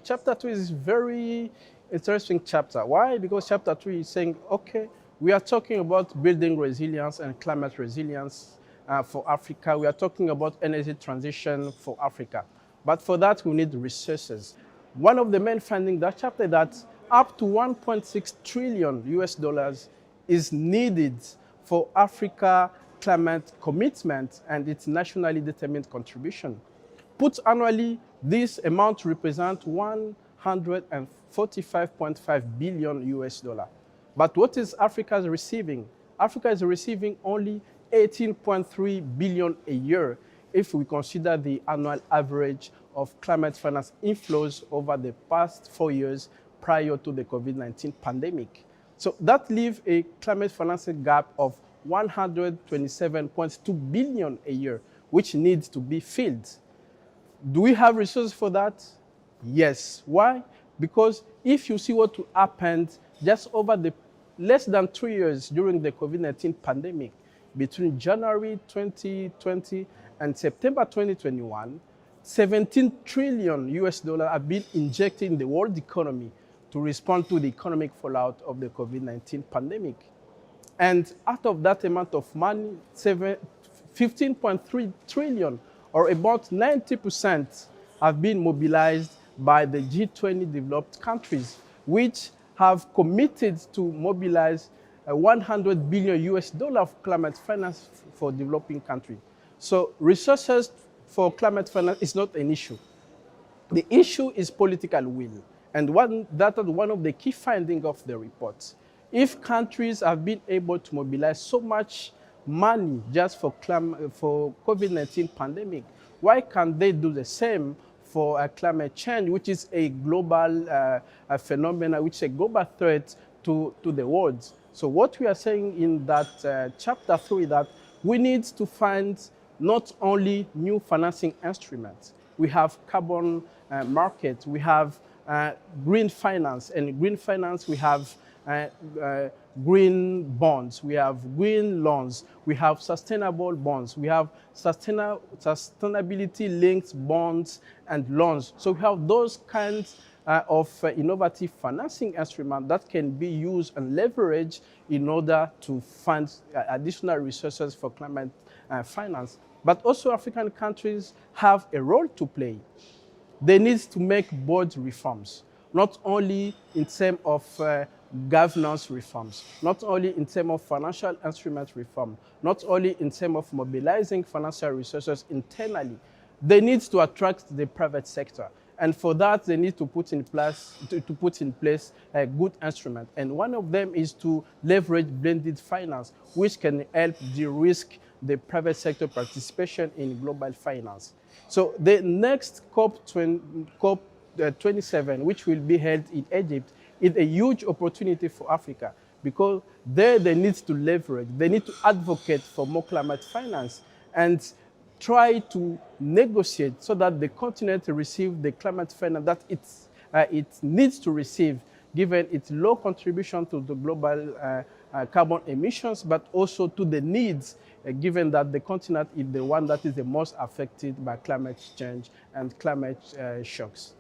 Chapter 2 is very interesting chapter. Why? Because chapter 3 is saying, okay, we are talking about building resilience and climate resilience for Africa. We are talking about energy transition for Africa. But for that, we need resources. One of the main findings in that chapter is that up to 1.6 trillion US dollars is needed for Africa climate commitment and its nationally determined contribution. Put annually, this amount represents 145.5 billion US dollar. But what is Africa receiving? Africa is receiving only 18.3 billion a year if we consider the annual average of climate finance inflows over the past 4 years prior to the COVID-19 pandemic. So that leaves a climate financing gap of 127.2 billion a year, which needs to be filled. Do we have resources for that? Yes. Why? Because if you see what happened just over the less than 3 years during the COVID-19 pandemic, between January 2020 and September 2021, 17 trillion US dollars have been injected in the world economy to respond to the economic fallout of the COVID-19 pandemic. And out of that amount of money, 15.3 trillion, or about 90%, have been mobilized by the G20 developed countries, which have committed to mobilize 100 billion US dollar of climate finance for developing countries. So resources for climate finance is not an issue. The issue is political will. And that is one of the key findings of the report. If countries have been able to mobilize so much money just for COVID-19 pandemic, why can't they do the same for climate change, which is a global phenomenon, which is a global threat to the world? So what we are saying in that chapter 3 that we need to find not only new financing instruments. We have carbon market, we have green finance, and green finance we have green bonds, we have green loans, we have sustainable bonds, we have sustainability-linked bonds and loans. So we have those kinds of innovative financing instruments that can be used and leveraged in order to fund additional resources for climate finance. But also African countries have a role to play. They need to make board reforms, not only in terms of governance reforms, not only in terms of financial instrument reform, not only in terms of mobilizing financial resources internally. They need to attract the private sector. And for that, they need to put in place a good instrument. And one of them is to leverage blended finance, which can help de-risk the private sector participation in global finance. So the next COP27, which will be held in Egypt, is a huge opportunity for Africa because there they need to leverage, they need to advocate for more climate finance and try to negotiate so that the continent receive the climate finance that it needs to receive, given its low contribution to the global carbon emissions, but also to the needs, given that the continent is the one that is the most affected by climate change and climate shocks.